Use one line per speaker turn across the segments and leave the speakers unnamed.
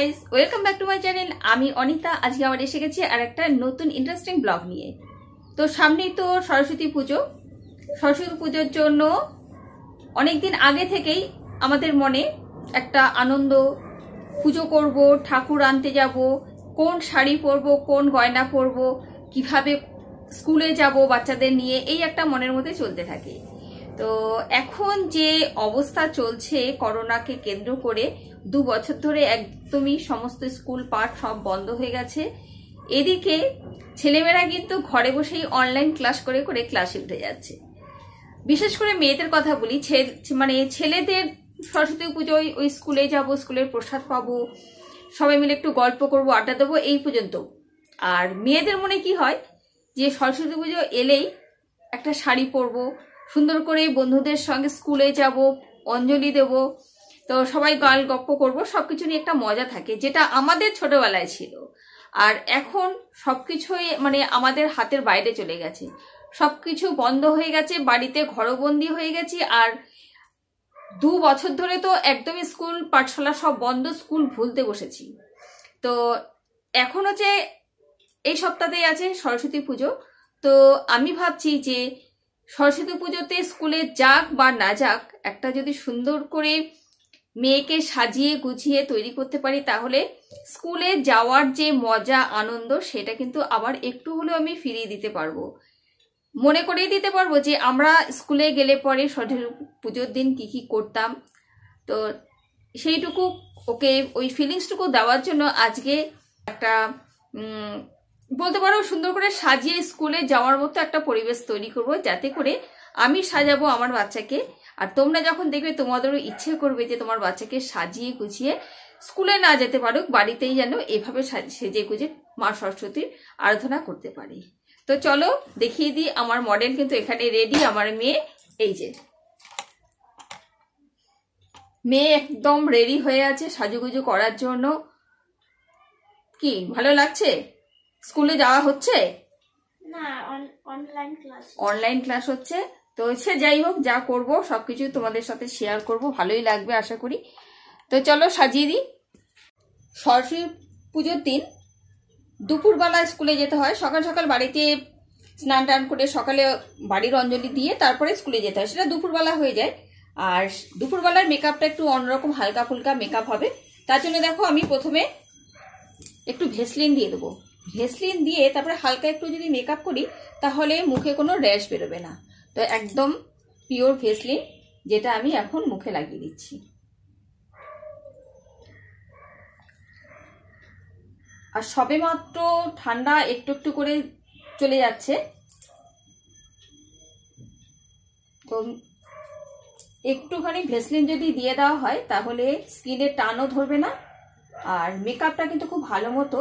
Guys, welcome back to my channel. আমি অনিতা। আজকে আবার এসে গেছি আর একটা নতুন ইন্টারেস্টিং ব্লগ নিয়ে। তো সামনেই তো সরস্বতী পুজো। সরস্বতী পুজোর জন্য অনেকদিন আগে থেকেই আমাদের মনে একটা আনন্দ, পুজো করব, ঠাকুর আনতে যাব, কোন শাড়ি পরবো, কোন গয়না পরবো, কিভাবে স্কুলে যাব বাচ্চাদের নিয়ে, এই একটা মনের মধ্যে চলতে থাকে। তো এখন যে অবস্থা চলছে করোনাকে কেন্দ্র করে, 2 বছর ধরে একদমই সমস্ত স্কুল পাঠ সব বন্ধ হয়ে গেছে। এদিকে ছেলেমেয়েরা কিন্তু ঘরে বসেই অনলাইন ক্লাস করে করে ক্লাসে উঠে যাচ্ছে। বিশেষ করে মেয়েদের কথা বলি, মানে ছেলেদের সরস্বতী পুজোয় ওই স্কুলে যাব, স্কুলের প্রসাদ পাবো, সবাই মিলে একটু গল্প করব, আড্ডা দেবো, এই পর্যন্ত। আর মেয়েদের মনে কি হয় যে সরস্বতী পুজো এলেই একটা শাড়ি পরবো, সুন্দর করে বন্ধুদের সঙ্গে স্কুলে যাব, অঞ্জলি দেব, তো সবাই গল্প করবো, সবকিছু নিয়ে একটা মজা থাকে, যেটা আমাদের ছোটবেলায় ছিল। আর এখন সবকিছুই মানে আমাদের হাতের বাইরে চলে গেছে, সবকিছু বন্ধ হয়ে গেছে, বাড়িতে ঘরবন্দি হয়ে গেছি। আর 2 বছর ধরে তো একদমই স্কুল পাঠশালা সব বন্ধ, স্কুল ভুলতে বসেছি। তো এখন হচ্ছে এই সপ্তাহতেই আছে সরস্বতী পুজো। তো আমি ভাবছি যে সরস্বতী পুজোতে স্কুলে যাক বা না যাক, একটা যদি সুন্দর করে মেয়েকে সাজিয়ে গুছিয়ে তৈরি করতে পারি, তাহলে স্কুলে যাওয়ার যে মজা আনন্দ সেটা কিন্তু আবার একটু হলেও আমি ফিরিয়ে দিতে পারবো, মনে করিয়ে দিতে পারবো যে আমরা স্কুলে গেলে পরে সরস্বতী পুজোর দিন কি কি করতাম। তো সেইটুকু ওকে ওই ফিলিংসটুকু দেওয়ার জন্য আজকে একটা বলতে পারো সুন্দর করে সাজিয়ে স্কুলে যাওয়ার মতো একটা পরিবেশ তৈরি করব, যাতে করে আমি সাজাবো আমার বাচ্চাকে, আর তোমরা যখন দেখবে তোমাদেরও ইচ্ছে করবে যে তোমার বাচ্চাকে সাজিয়ে গুছিয়ে স্কুলে না যেতে পারুক, বাড়িতেই যেন এভাবে সেজে গুজে মা সরস্বতীর আরাধনা করতে পারি। তো চলো দেখিয়ে দিই, আমার মডেল কিন্তু এখানে রেডি। আমার মেয়ে, এই যে মেয়ে একদম রেডি হয়ে আছে সাজুগুজু করার জন্য। কি ভালো লাগছে? স্কুলে যাওয়া হচ্ছে
না,
অনলাইন ক্লাস হচ্ছে। তো সে যাই হোক, যা করব সবকিছু তোমাদের সাথে শেয়ার করব, ভালোই লাগবে আশা করি। তো চলো সাজিয়ে দিই। সরস্বতী পুজোর দিন দুপুরবেলা স্কুলে যেতে হয়, সকাল সকাল বাড়িতে স্নান টান করে সকালে বাড়ির অঞ্জলি দিয়ে তারপরে স্কুলে যেতে হয়, সেটা দুপুরবেলা হয়ে যায়। আর দুপুরবেলার মেকআপটা একটু অন্যরকম হালকা ফুলকা মেকআপ হবে। তার জন্য দেখো আমি প্রথমে একটু ভেসলিন দিয়ে দেবো। ভেসলিন দিয়ে তারপরে হালকা একটু যদি মেকআপ করি, তাহলে মুখে কোনো র্যাশ বেরোবে না। তো একদম পিওর ভেসলিন, যেটা আমি এখন মুখে লাগিয়ে দিচ্ছি। আর সবেমাত্র ঠান্ডা একটু একটু করে চলে যাচ্ছে, তো একটুখানি ভেসলিন যদি দিয়ে দেওয়া হয় তাহলে স্কিনে টানও ধরবে না, আর মেকআপটা কিন্তু খুব ভালো মতো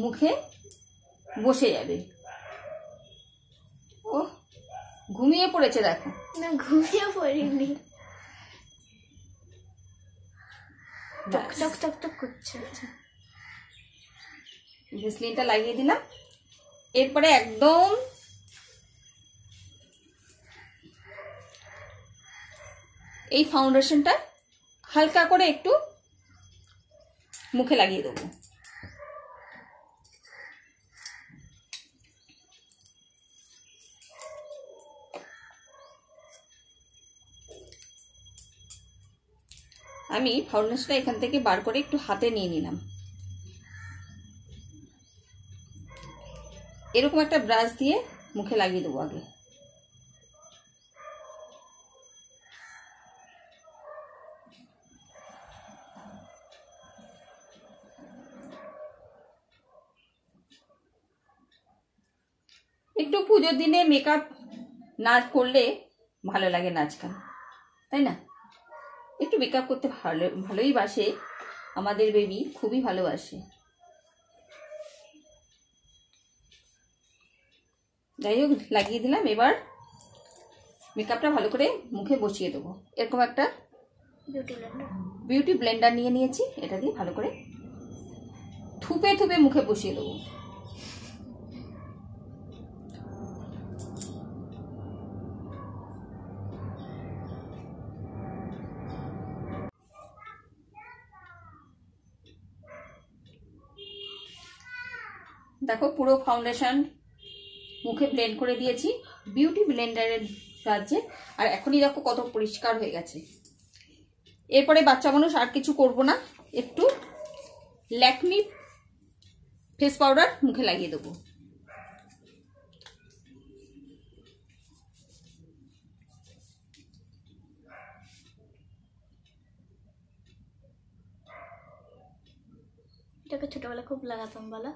মুখে বসে যাবে। ও ঘুমিয়ে পড়েছে দেখো।
না, ঘুমিয়ে পড়িনি, টক টক টক টক করছে।
ভেসলিনটা লাগিয়ে দিলাম। এরপরে একদম এই ফাউন্ডেশনটা হালকা করে একটু মুখে লাগিয়ে দেবো। আমি ফাউন্ডেশনটা এখান থেকে বার করে একটু হাতে নিয়ে নিলাম। এরকম একটা ব্রাশ দিয়ে মুখে লাগিয়ে দেবো আগে। একটু পুজোর দিনে মেকআপ না করলে ভালো লাগে না আজকাল, তাই না? একটু মেকআপ করতে ভালোই বাসে আমাদের বেবি, খুবই ভালোবাসে। যাই হোক লাগিয়ে দিলাম। এবার মেকআপটা ভালো করে মুখে বসিয়ে দেবো। এরকম একটা বিউটি ব্লেন্ডার নিয়ে নিয়েছি, এটা দিয়ে ভালো করে থুপে থুপে মুখে বসিয়ে দেবো। দেখো পুরো ফাউন্ডেশন মুখে ব্লেন্ড করে দিয়েছি বিউটি ব্লেন্ডারের সাহায্যে। আর এখনই দেখো কত পরিষ্কার হয়ে গেছে। এরপরে বাচ্চা মানুষ আর কিছু করব না, একটু ল্যাকমি ফেস পাউডার মুখে লাগিয়ে দেবো।
এটাকে ছোটবেলা খুব লাগাতাম বলা।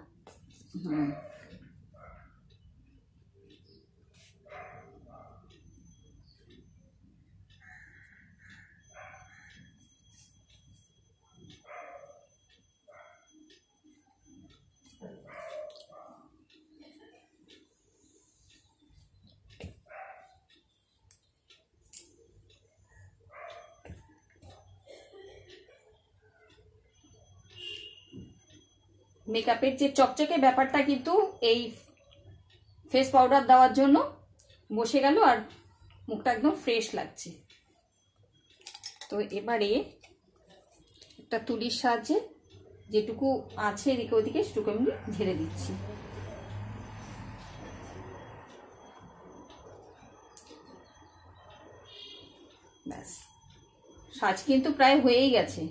মেকআপের যে চকচকে ব্যাপারটা কিন্তু এই ফেস পাউডার দেওয়ার জন্য বসে গেল আর মুখটা একদম ফ্রেশ লাগছে। তো এবারে একটা তুলির সাহায্যে যেটুকু আছে এদিকে ওদিকে সেটুকু আমি ঝেড়ে দিচ্ছি। ব্যাস, সাজ কিন্তু প্রায় হয়েই গেছে,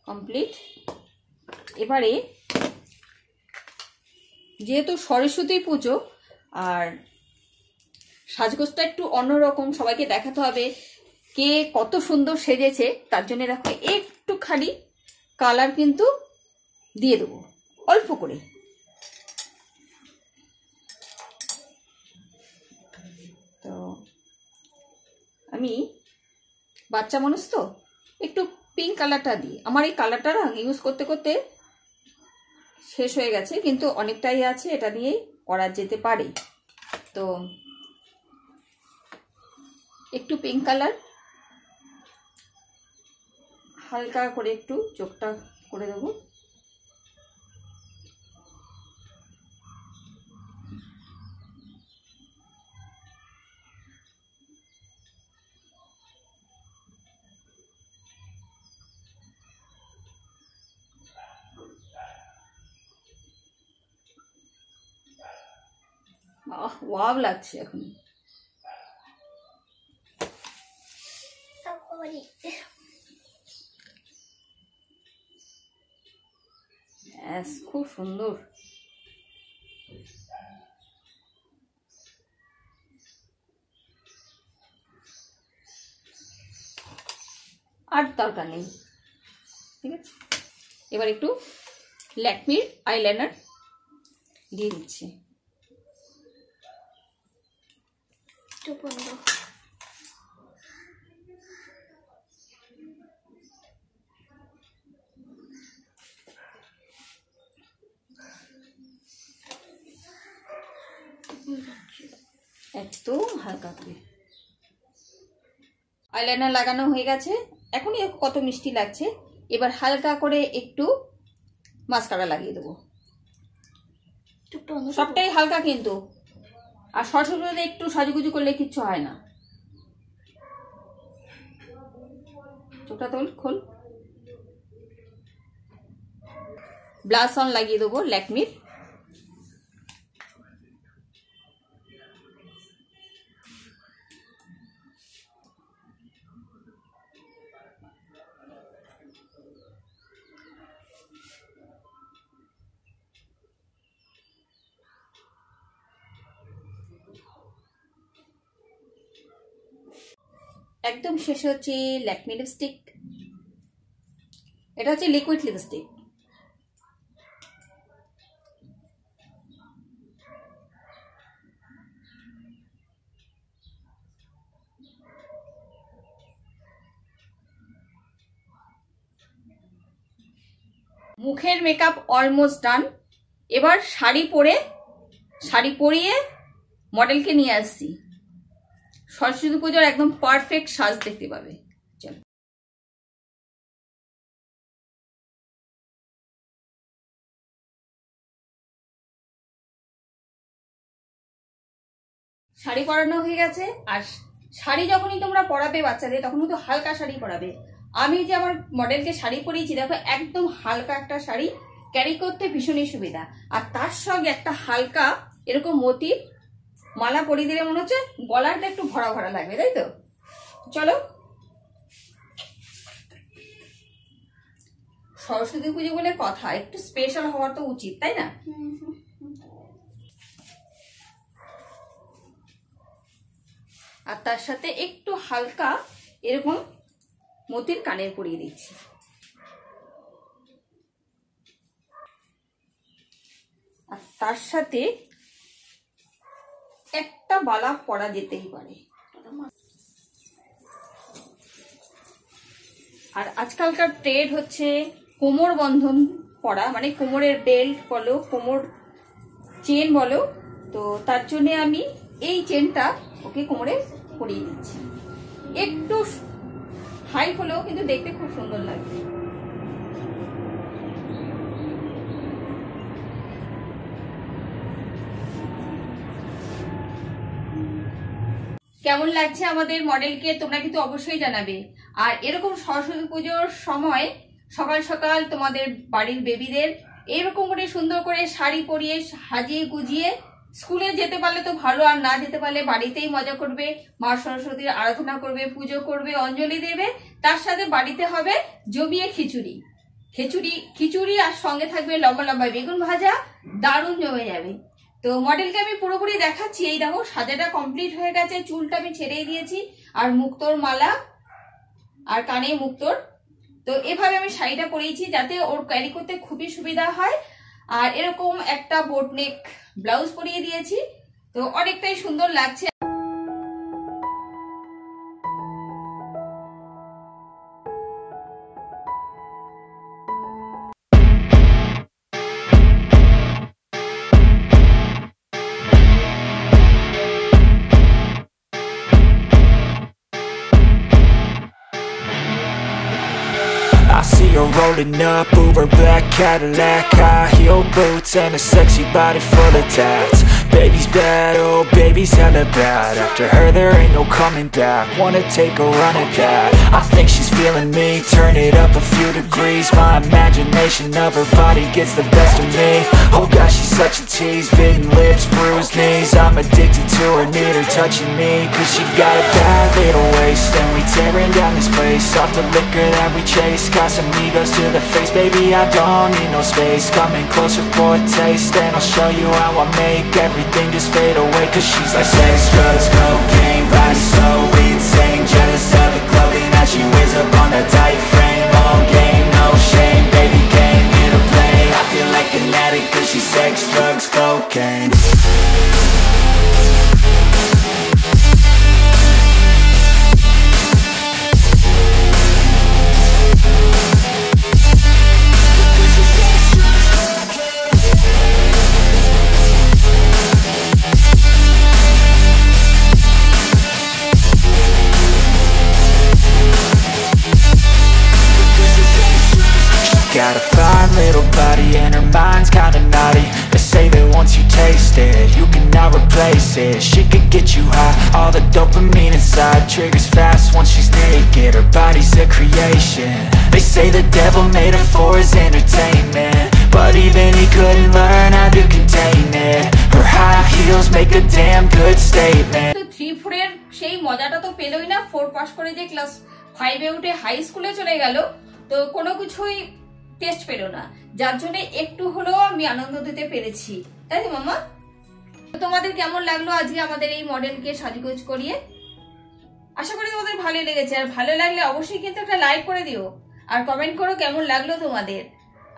কমপ্লিট। এবারে যেহেতু সরস্বতী পুজো আর সাজগোজটা একটু অন্যরকম, সবাইকে দেখাতে হবে কে কত সুন্দর সেজেছে, তার জন্য দেখো একটুখানি কালার কিন্তু দিয়ে দেবো অল্প করে। তো আমি বাচ্চা মানুষ তো একটু পিঙ্ক কালারটা দিই। আমার এই কালারটা ইউজ করতে করতে শেষ হয়ে গেছে, কিন্তু অনেকটাই আছে, এটা দিয়েই করা যেতে পারে। তো একটু পিঙ্ক কালার হালকা করে একটু চোখটা করে দেবো। ওয়াও লাগছে এখন। খুব সুন্দর। আর দরকার নেই, ঠিক আছে। এবার একটু ল্যাকমির আইলাইনার দিয়ে দিচ্ছি। একদম হালকা করে আইলাইনার লাগানো হয়ে গেছে। এখনই কত মিষ্টি লাগছে। এবার হালকা করে একটু মাস্কারা লাগিয়ে দেবো। সবটাই হালকা কিন্তু, আর সরস্বতী একটু সাজুগুজু করলে কিচ্ছু হয় না। চোখটা তোল, খোল। ব্লাশ অন লাগিয়ে দেবো ল্যাকমির। একদম শেষে হচ্ছে ল্যাকমি লিপস্টিক। এটা হচ্ছে লিকুইড লিপস্টিক। মুখের মেকআপ অলমোস্ট ডান। এবার শাড়ি পরিয়ে মডেলকে নিয়ে আসছি। সরস্বতী পুজোর একদম পারফেক্ট সাজ দেখতে পাবে। চলো, শাড়ি পরানো হয়ে গেছে। আর শাড়ি যখনই তোমরা পরাবে বাচ্চাদের, তখন কিন্তু হালকা শাড়ি পরাবে। আমি যে আমার মডেলকে শাড়ি পরিয়েছি, দেখো একদম হালকা একটা শাড়ি, ক্যারি করতে ভীষণই সুবিধা। আর তার সঙ্গে একটা হালকা এরকম মোতির মালা পরিয়ে দিলে মনে হচ্ছে গলাটা একটু ভরা ভরা লাগবে, তাই তো? চলো, সরস্বতী পুজো বলে কথা, একটু স্পেশাল হওয়া তো উচিত, তাই না? আর তার সাথে একটু হালকা এরকম মতির কানের পরিয়ে দিচ্ছি। আর তার সাথে একটা বালা পরা যেতেই পারে। আর আজকালকার ট্রেড হচ্ছে কোমর বন্ধন পরা, মানে কোমরের বেল্ট বলো, কোমর চেন বলো। তো তার জন্য আমি এই চেনটা ওকে কোমরে পরিয়ে দিচ্ছি। একটু হাই হলেও কিন্তু দেখতে খুব সুন্দর লাগবে। কেমন লাগছে আমাদের মডেলকে তোমরা কিন্তু অবশ্যই জানাবে। আর এরকম সরস্বতী পুজোর সময় সকাল সকাল তোমাদের বাড়ির বেবিদের এরকম করে সুন্দর করে শাড়ি পরিয়ে সাজিয়ে গুজিয়ে স্কুলে যেতে পারলে তো ভালো, আর না যেতে পারলে বাড়িতেই মজা করবে, মা সরস্বতীর আরাধনা করবে, পুজো করবে, অঞ্জলি দেবে। তার সাথে বাড়িতে হবে জমিয়ে খিচুড়ি খিচুড়ি খিচুড়ি আর সঙ্গে থাকবে লম্বা লম্বা বেগুন ভাজা, দারুণ জমে যাবে। তো মডেলকে আমি পুরোপুরি দেখাচ্ছি। এই দেখো সাজাটা কমপ্লিট হয়ে গেছে, চুলটা আমি ছেড়েই দিয়েছি, আর মুক্তোর মালা আর কানে মুক্তোর। তো এভাবে আমি শাড়িটা পরিয়েছি যাতে ওর ক্যারি করতে খুবই সুবিধা হয়। আর এরকম একটা বোট নেক ব্লাউজ পরিয়ে দিয়েছি, তো অনেকটাই সুন্দর লাগছে।
I see her rolling up, Uber black Cadillac, high heel boots and a sexy body full of tats. Baby's bad, oh baby's hella bad. After her there ain't no coming back. Wanna take a run at that. I think she's feeling me, turn it up a few degrees. My imagination of her body gets the best of me. Oh gosh, she's such a tease, bitten lips, bruised knees. I'm addicted to her, need her touching me, cause she got a bad little waist. And we tearing down this place, off the liquor that we chase. Got some egos to the face, baby I don't need no space. Coming closer for a taste, and I'll show you how I make everything just fade away. Cause she's like sex, drugs, cocaine, body so insane. Jealous of the clothing that she wears up on a tight frame. All game, no shame, baby came here to play. I feel like an addict cause she's sex, drugs, cocaine. Got a fine little body and her mind's kinda naughty. They say that once you taste it, you cannot replace it. She could get you high, all the dopamine inside triggers fast once she's naked. Her body's a creation. They say the devil made her for his entertainment, but even he couldn't learn how to contain it. Her high heels make a damn good statement.
তো 3-4 এর সেই মজাটা তো পেলই না। 4 pass করে যে class 5 এ উঠে high স্কুলে চলে গেল, তো কোনো কিছুই টেস্ট পেল না, যার জন্য একটু হলেও আমি আনন্দ দিতে পেরেছি, তাই তো মামা? তোমাদের কেমন লাগলো আজকে আমাদের এই মডেলকে সাজগোজ করিয়ে? আশা করি তোমাদের ভালোই লেগেছে। আর ভালো লাগলে অবশ্যই কিন্তু একটা লাইক করে দিও, আর কমেন্ট করো কেমন লাগলো তোমাদের।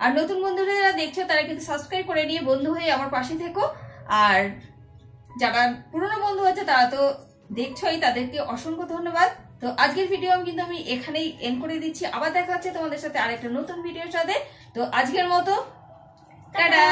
আর নতুন বন্ধুরা যারা দেখছো তারা কিন্তু সাবস্ক্রাইব করে নিয়ে বন্ধু হয়ে আমার পাশে থেকো। আর যারা পুরনো বন্ধু আছে তারা তো দেখছোই, তাদেরকে অসংখ্য ধন্যবাদ। তো আজকের ভিডিও কিন্তু আমি এখানেই এন্ড করে দিচ্ছি। আবার দেখা হচ্ছে তোমাদের সাথে আরেকটা নতুন ভিডিওর সাথে। তো আজকের মতো টাটা।